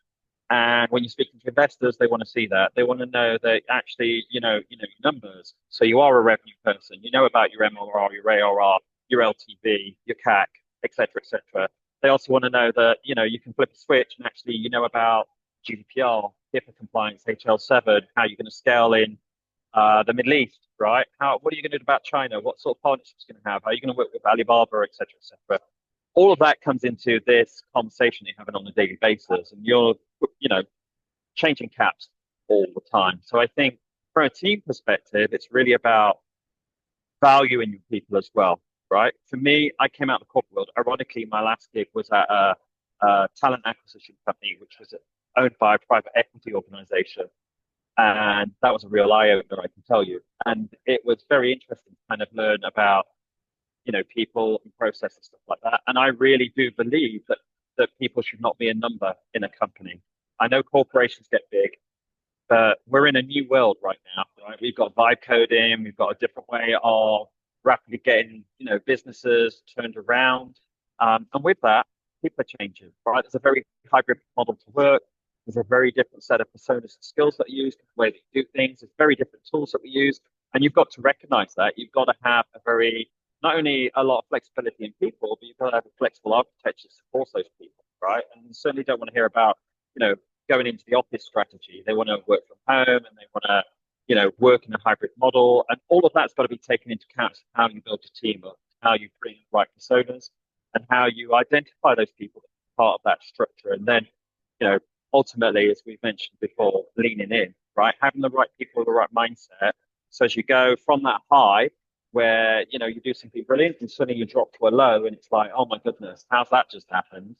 And when you're speaking to investors, they want to see that. They want to know that actually, your numbers. So you are a revenue person. You know about your MRR, your ARR, your LTV, your CAC, et cetera, et cetera. They also want to know that, you can flip a switch and actually, about GDPR, HIPAA compliance, HL7, how you're going to scale in the Middle East, right? What are you going to do about China? What sort of partnerships are you going to have? How are you going to work with Alibaba, et cetera, et cetera? All of that comes into this conversation you're having on a daily basis, and you're, changing caps all the time. So I think from a team perspective, it's really about valuing your people as well, right? For me, I came out of the corporate world. Ironically, my last gig was at a talent acquisition company, which was owned by a private equity organization. And that was a real eye opener, I can tell you. And it was very interesting to kind of learn about, people and process and stuff like that. And I really do believe that people should not be a number in a company. I know corporations get big, but we're in a new world right now, right? We've got vibe coding, we've got a different way of rapidly getting, businesses turned around. And with that, people are changing, right? There's a very hybrid model to work. There's a very different set of personas and skills that are used, the way that you do things. There's very different tools that we use. And you've got to recognize that. You've got to have not only a lot of flexibility in people, but you've got to have a flexible architecture to support those people, right? And you certainly don't want to hear about, going into the office strategy. They want to work from home and they want to, work in a hybrid model. And all of that's got to be taken into account, how you build a team up, how you bring the right personas, and how you identify those people as part of that structure. And then, ultimately, as we've mentioned before, leaning in, right? Having the right people with the right mindset. So as you go from that high where, you do something brilliant and suddenly you drop to a low and it's like, oh my goodness, how's that just happened?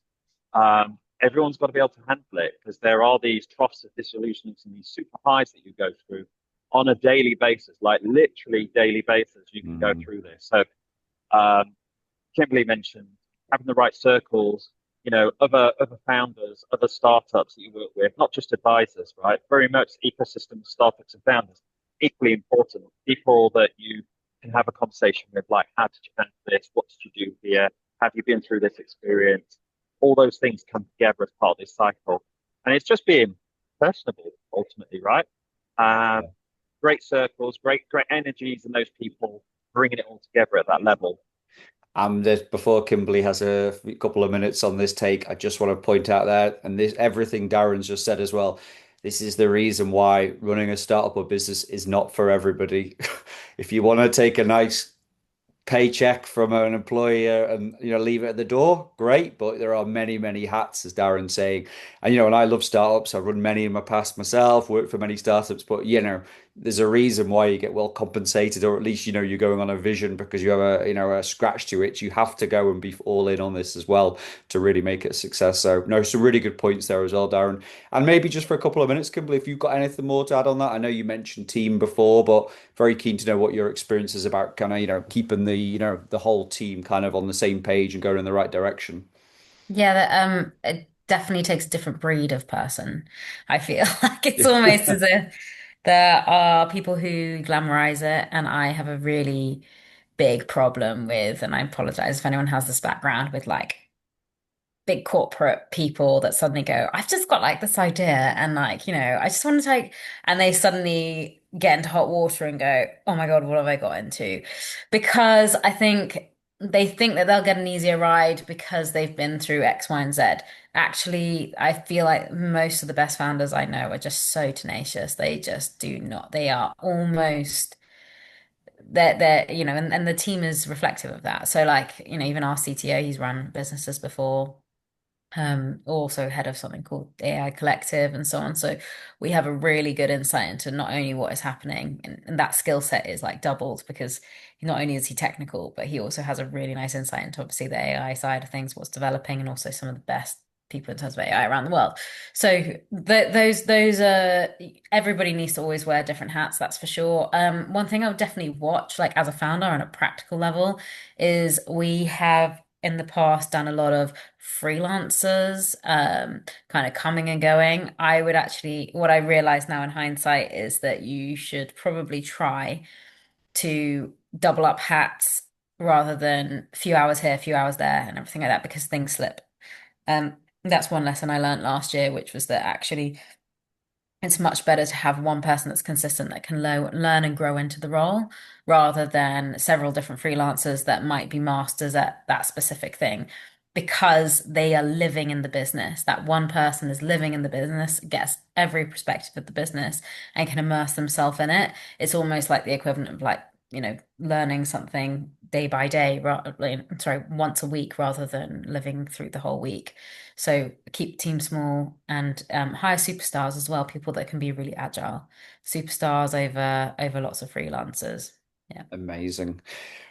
Everyone's got to be able to handle it, because there are these troughs of disillusionment and these super highs that you go through on a daily basis, like literally daily basis, you can go through this. So Kimberly mentioned having the right circles, other founders, other startups that you work with, not just advisors, right? Very much ecosystem of startups and founders, equally important. People that you can have a conversation with, like, how did you handle this? What did you do here? Have you been through this experience? All those things come together as part of this cycle. And it's just being personable, ultimately, right? Great circles, great energies, and those people bringing it all together at that level. Before Kimberly has a couple of minutes on this take, I just want to point out there, and this everything Darren's just said as well. This is the reason why running a startup or business is not for everybody. If you want to take a nice paycheck from an employer and leave it at the door, great, but there are many hats, as Darren's saying. And I love startups. I've run many in my past myself, worked for many startups, but there's a reason why you get well compensated, or at least you're going on a vision because you have a scratch to it. You have to go and be all in on this as well to really make it a success. So no, some really good points there as well, Darren. And maybe just for a couple of minutes, Kimberly, if you've got anything more to add on that. I know you mentioned team before, but very keen to know what your experience is about kind of keeping the whole team kind of on the same page and going in the right direction. Yeah, it definitely takes a different breed of person. I feel like it's almost as if there are people who glamorize it, and I have a really big problem with, and I apologize if anyone has this background with like big corporate people that suddenly go, I've just got like this idea, and like, I just want to take, and they suddenly get into hot water and go, oh my God, what have I got into? Because I think they think that they'll get an easier ride because they've been through X, Y, and Z. Actually, I feel like most of the best founders I know are just so tenacious. They just do not, they are almost they're and the team is reflective of that. So like, even our CTO, he's run businesses before, also head of something called AI Collective and so on. So we have a really good insight into not only what is happening, and that skill set is like doubled because not only is he technical, but he also has a really nice insight into obviously the AI side of things, what's developing, and also some of the best people in terms of AI around the world. So those are everybody needs to always wear different hats, that's for sure. One thing I would definitely watch, like as a founder on a practical level, is we have in the past done a lot of freelancers kind of coming and going. I would actually, what I realize now in hindsight is that you should probably try to double up hats rather than a few hours here, a few hours there, and everything like that because things slip. That's one lesson I learned last year, which was that actually it's much better to have one person that's consistent that can learn and grow into the role rather than several different freelancers that might be masters at that specific thing because they are living in the business. That one person is living in the business, gets every perspective of the business and can immerse themselves in it. It's almost like the equivalent of like, learning something day by day, sorry, once a week rather than living through the whole week. So keep team small and hire superstars as well, people that can be really agile. Superstars over lots of freelancers. Yeah. Amazing.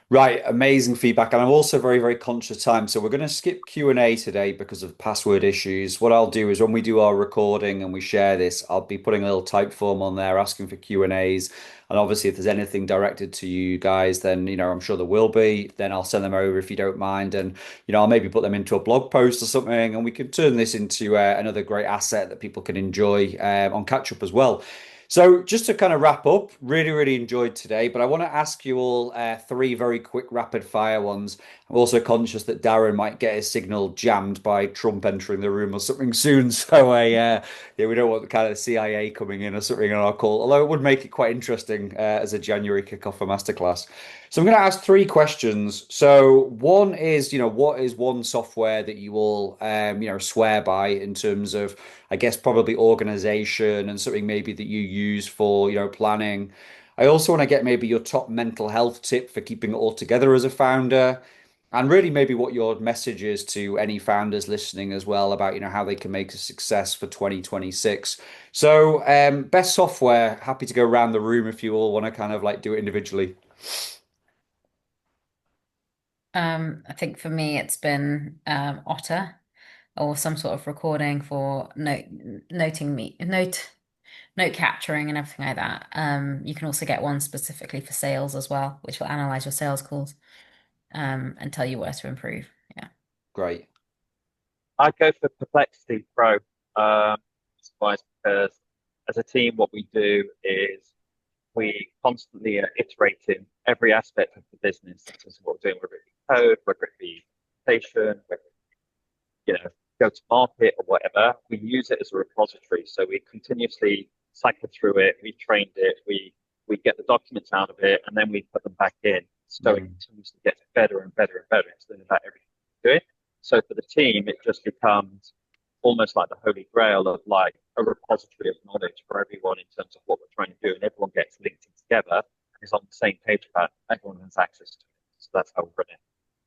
Right, amazing feedback. And I'm also very conscious of time. So we're going to skip Q&A today because of password issues. What I'll do is when we do our recording and we share this, I'll be putting a little type form on there asking for Q&As. And obviously, if there's anything directed to you guys, then, I'm sure there will be. Then I'll send them over if you don't mind. And, I'll maybe put them into a blog post or something. And we can turn this into another great asset that people can enjoy on Catch Up as well. So just to kind of wrap up, really enjoyed today, but I want to ask you all three very quick rapid fire ones. I'm also conscious that Darren might get his signal jammed by Trump entering the room or something soon. So yeah, we don't want the kind of CIA coming in or something on our call, although it would make it quite interesting as a January kickoff for Masterclass. So I'm going to ask three questions. So one is, what is one software that you all, swear by in terms of, I guess, probably organization and something maybe that you use for, planning. I also want to get maybe your top mental health tip for keeping it all together as a founder. And really maybe what your message is to any founders listening as well about, how they can make a success for 2026. So best software, happy to go around the room if you all want to kind of like do it individually. I think for me it's been Otter or some sort of recording for note capturing and everything like that. You can also get one specifically for sales as well, which will analyze your sales calls and tell you where to improve. Yeah. Great. I'd go for Perplexity Pro, because as a team, what we do is we constantly are iterating every aspect of the business in terms of what we're doing, whether it be code, whether it be presentation, whether it, go to market or whatever. We use it as a repository, so we continuously cycle through it. We trained it. We get the documents out of it, and then we put them back in. so it continuously gets better and better and better. It's learning about everything you do. So for the team, it just becomes almost like the holy grail of like a repository of knowledge for everyone in terms of what we're trying to do, and everyone gets linked in together and is on the same page about it. Everyone has access to it. So that's how we're running.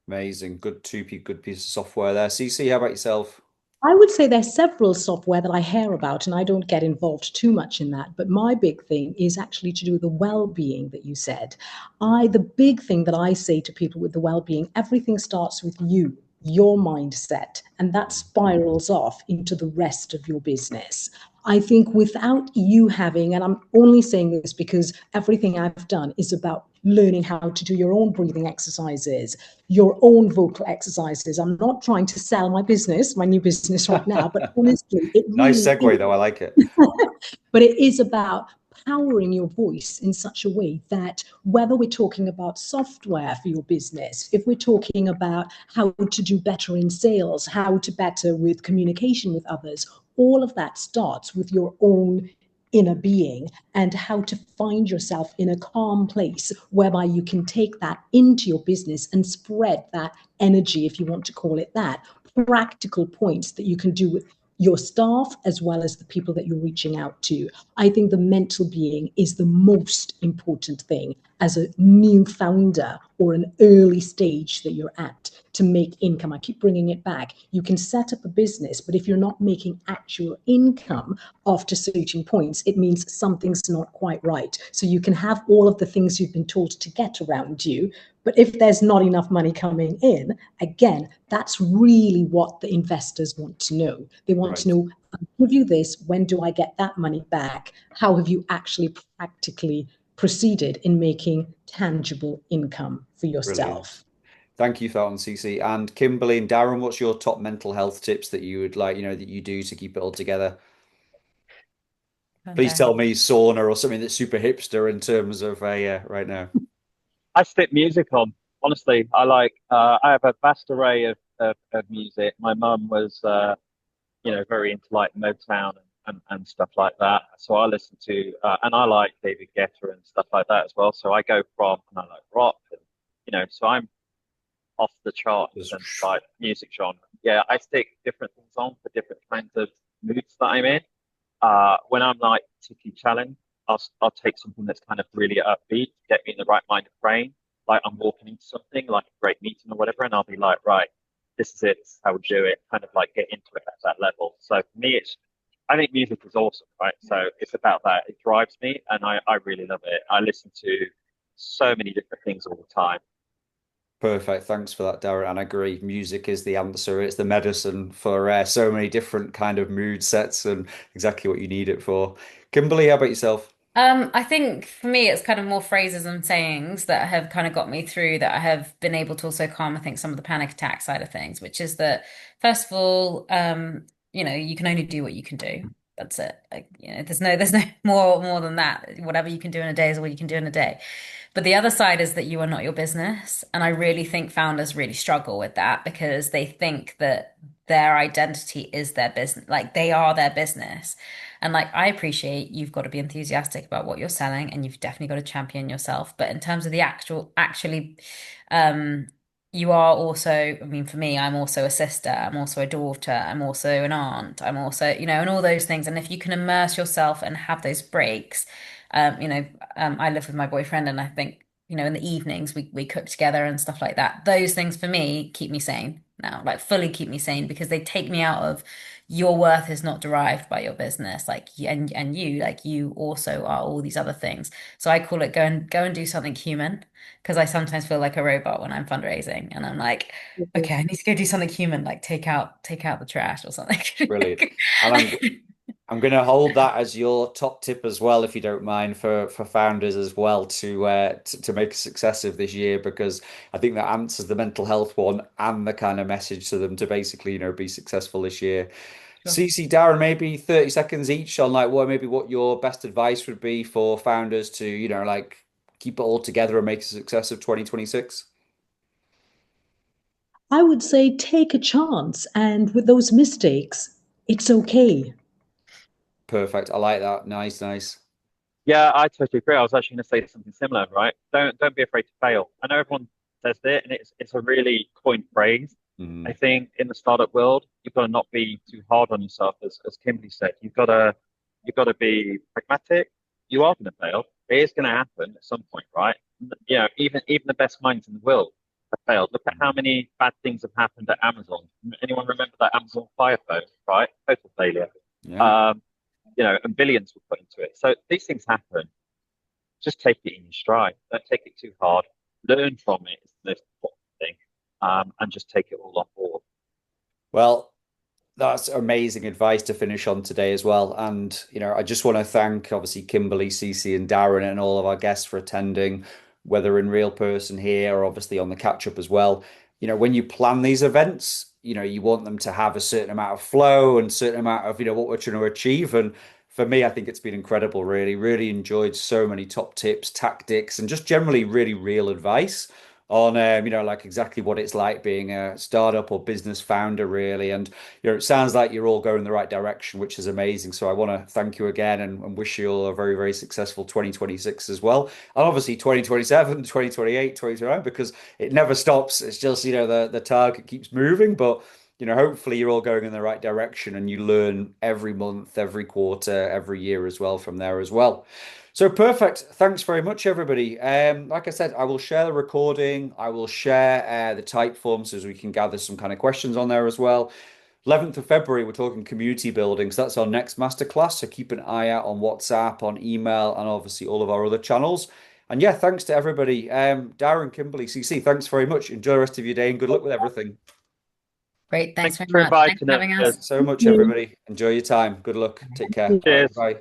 Amazing. Good good piece of software there. CeCe, how about yourself? I would say there's several software that I hear about, and I don't get involved too much in that. But my big thing is actually to do with the well-being that you said. The big thing that I say to people with the well-being, everything starts with you, your mindset, and that spirals off into the rest of your business. I think without you having, and I'm only saying this because everything I've done is about learning how to do your own breathing exercises, your own vocal exercises. I'm not trying to sell my business, my new business right now, but honestly, it Nice really segue, is. though. I like it. But it is about powering your voice in such a way that whether we're talking about software for your business, if we're talking about how to do better in sales, how to better with communication with others, all of that starts with your own inner being and how to find yourself in a calm place whereby you can take that into your business and spread that energy, if you want to call it that, practical points that you can do with your staff as well as the people that you're reaching out to. I think the mental being is the most important thing as a new founder or an early stage that you're at to make income. I keep bringing it back. You can set up a business, but if you're not making actual income after certain points, it means something's not quite right. So you can have all of the things you've been told to get around you, but if there's not enough money coming in, again, that's really what the investors want to know. They want to know, I'll give you this, when do I get that money back? How have you actually practically proceeded in making tangible income for Brilliant. yourself? Thank you for that one, CeCe. And Kimberly and Darren, what's your top mental health tips that you would like, that you do to keep it all together? Please tell me sauna or something that's super hipster in terms of right now. I stick music on. Honestly, I have a vast array of music. My mum was very into like Motown and stuff like that. So I listen to and I like David Guetta and stuff like that as well. So I go from and I like rock and so I'm off the chart in terms of like music genre. Yeah, I stick different things on for different kinds of moods that I'm in. When I'm like particularly challenged, I'll take something that's kind of really upbeat, get me in the right mind of frame. Like I'm walking into something like a great meeting or whatever, and I'll be like, right, this is it, this is how we do it, kind of like get into it at that level. So for me, I think music is awesome, right? So it's about that. It drives me and I really love it. I listen to so many different things all the time. Perfect. Thanks for that, Darren. And I agree, music is the answer. It's the medicine for so many different kind of mood sets and exactly what you need it for. Kimberly, how about yourself? I think for me, it's kind of more phrases and sayings that have kind of got me through that I have been able to also calm, I think, some of the panic attack side of things, which is that, first of all, you can only do what you can do. That's it. Like, there's no more than that. Whatever you can do in a day is what you can do in a day. But the other side is that you are not your business. And I really think founders really struggle with that because they think that their identity is their business, like they are their business. And like, I appreciate you've got to be enthusiastic about what you're selling and you've definitely got to champion yourself. But in terms of the actually, you are also, I mean, for me, I'm also a sister, I'm also a daughter, I'm also an aunt, I'm also, and all those things. And if you can immerse yourself and have those breaks, I live with my boyfriend and I think, in the evenings we cook together and stuff like that. Those things for me keep me sane now, like fully keep me sane because they take me out of your worth is not derived by your business. Like, and you, like you also are all these other things. So I call it go and do something human because I sometimes feel like a robot when I'm fundraising and I'm like, okay, I need to go do something human, like take out the trash or something. Brilliant. And I'm going to hold that as your top tip as well, if you don't mind, for founders as well to make a success of this year, because I think that answers the mental health one and the kind of message to them to basically, be successful this year. Sure. CeCe, Darren, maybe 30 seconds each on like what your best advice would be for founders to, like keep it all together and make a success of 2026. I would say take a chance, and with those mistakes, it's okay. Perfect. I like that. Nice, nice. Yeah, I totally agree. I was actually going to say something similar, right? Don't be afraid to fail. I know everyone says it, and it's a really coined phrase. I Mm, think in the startup world, you've got to not be too hard on yourself, as Kimberly said. You've got to be pragmatic. You are going to fail. It is going to happen at some point, right? You know, even the best minds in the world have failed. Look at how mm. many bad things have happened at Amazon. Anyone remember that Amazon Fire phone, right? Total failure. Yeah. Um, you know, and billions were put into it. So these things happen. Just take it in your stride. Don't take it too hard. Learn from it is the most important thing, and just take it all on board. Well, that's amazing advice to finish on today as well. And, I just want to thank obviously Kimberly, CeCe, and Darren and all of our guests for attending, whether in real person here or obviously on the catch up as well. When you plan these events, you want them to have a certain amount of flow and certain amount of, what we're trying to achieve. And for me, I think it's been incredible, really. Really enjoyed so many top tips, tactics, and just generally really real advice on like exactly what it's like being a startup or business founder, really. And it sounds like you're all going in the right direction, which is amazing. So I want to thank you again and wish you all a very, very successful 2026 as well. And obviously 2027, 2028, 2029, because it never stops. It's just, the target keeps moving, but hopefully you're all going in the right direction and you learn every month, every quarter, every year as well from there as well. So perfect. Thanks very much, everybody. Like I said, I will share the recording. I will share the type form so as we can gather some kind of questions on there as well. 11th of February, we're talking community building. So that's our next masterclass. So keep an eye out on WhatsApp, on email, and obviously all of our other channels. And yeah, thanks to everybody. Darren, Kimberly, CeCe, thanks very much. Enjoy the rest of your day and good luck with everything. Great. Thanks Thanks very for much. Thanks inviting for having us. us. Thanks so much, everybody. Enjoy your time. Good luck. Take care. Bye. Cheers. Bye.